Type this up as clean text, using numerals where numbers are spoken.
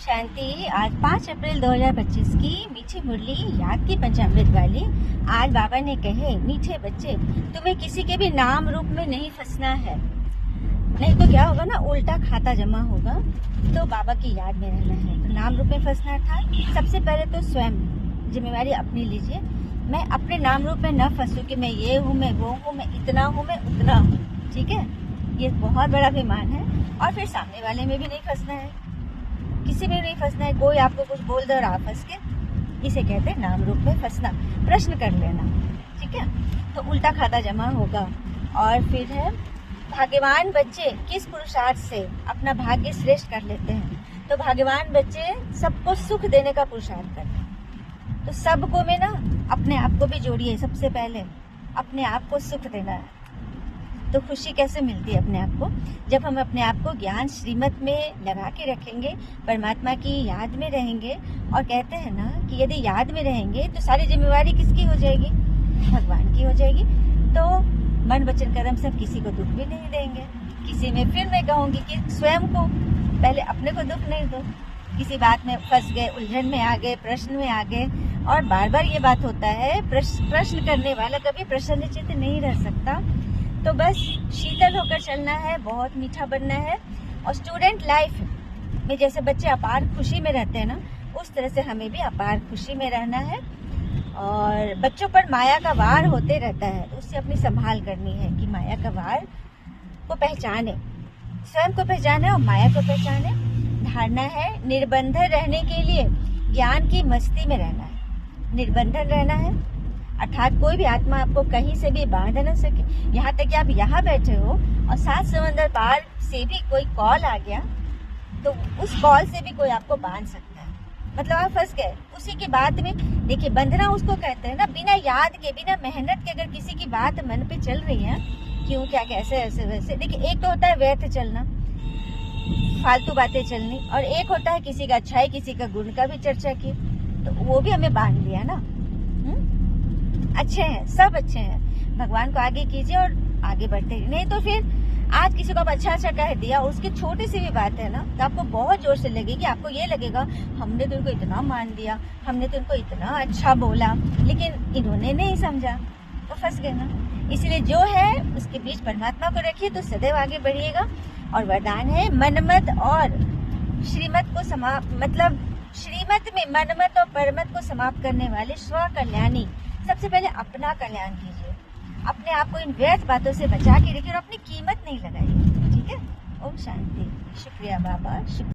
शांति। आज 5 अप्रैल 2025 की मीठी मुरली याद की पंचामृत वाली। आज बाबा ने कहे, मीठे बच्चे, तुम्हें किसी के भी नाम रूप में नहीं फंसना है, नहीं तो क्या होगा ना, उल्टा खाता जमा होगा। तो बाबा की याद में रहना है। तो नाम रूप में फंसना था, सबसे पहले तो स्वयं जिम्मेवारी अपनी लीजिए। मैं अपने नाम रूप में न फंसूं कि मैं ये हूँ, मैं वो हूँ, मैं इतना हूँ, मैं उतना हूँ। ठीक है, ये बहुत बड़ा अभिमान है। और फिर सामने वाले में भी नहीं फंसना है, किसी में नहीं फंसना है। कोई आपको कुछ बोल दे और आप फंस के, इसे कहते हैं नाम रूप में फंसना। प्रश्न कर लेना, ठीक है, तो उल्टा खाता जमा होगा। और फिर है, भाग्यवान बच्चे किस पुरुषार्थ से अपना भाग्य श्रेष्ठ कर लेते हैं। तो भाग्यवान बच्चे सबको सुख देने का पुरुषार्थ करते हैं। तो सबको में ना अपने आप को भी जोड़िए। सबसे पहले अपने आप को सुख देना है। तो खुशी कैसे मिलती है अपने आप को? जब हम अपने आप को ज्ञान श्रीमत में लगा के रखेंगे, परमात्मा की याद में रहेंगे। और कहते हैं ना कि यदि याद में रहेंगे तो सारी जिम्मेवारी किसकी हो जाएगी? भगवान की हो जाएगी। तो मन वचन कर्म से किसी को दुख भी नहीं देंगे। किसी में, फिर मैं कहूँगी कि स्वयं को पहले अपने को दुख नहीं दो। किसी बात में फंस गए, उलझन में आ गए, प्रश्न में आ गए। और बार बार ये बात होता है, प्रश्न करने वाला कभी प्रसन्नचित्त नहीं रह सकता। तो बस शीतल होकर चलना है, बहुत मीठा बनना है। और स्टूडेंट लाइफ में जैसे बच्चे अपार खुशी में रहते हैं ना, उस तरह से हमें भी अपार खुशी में रहना है। और बच्चों पर माया का वार होते रहता है, तो उससे अपनी संभाल करनी है कि माया का वार को पहचाने, स्वयं को पहचाने और माया को पहचाने। धारणा है, निर्बंधन रहने के लिए ज्ञान की मस्ती में रहना है। निर्बंधन रहना है अर्थात कोई भी आत्मा आपको कहीं से भी बांध न सके। यहाँ तक कि आप यहाँ बैठे हो और 7 समंदर पार से भी कोई कॉल आ गया, तो उस कॉल से भी कोई आपको बांध सकता है। मतलब आप फंस गए उसी की बात में। देखिए, बंधना उसको कहते हैं ना, बिना याद के, बिना मेहनत के अगर किसी की बात मन पे चल रही है, क्यों, क्या, कैसे, ऐसे वैसे। देखिए, एक तो होता है व्यर्थ चलना, फालतू बातें चलनी, और एक होता है किसी का अच्छाई, किसी का गुण का भी चर्चा की, तो वो भी हमें बांध लिया ना। अच्छे हैं, सब अच्छे हैं, भगवान को आगे कीजिए और आगे बढ़ते। नहीं तो फिर आज किसी को आप अच्छा कह दिया, उसकी छोटी सी भी बात है ना, तो आपको बहुत जोर से लगेगी। आपको ये लगेगा, हमने तो इनको इतना मान दिया, हमने तो इनको इतना अच्छा बोला, लेकिन इन्होंने नहीं समझा, तो फंस गए ना। इसलिए जो है उसके बीच परमात्मा को रखिए, तो सदैव आगे बढ़िएगा। और वरदान है, मनमत और श्रीमत को मतलब श्रीमत में मनमत और परमत को समाप्त करने वाले स्व कल्याणी। सबसे पहले अपना कल्याण कीजिए, अपने आप को इन व्यर्थ बातों से बचा के रखिए और अपनी कीमत नहीं लगाइए। ठीक है, ओम शांति। शुक्रिया बाबा, शुक्रिया।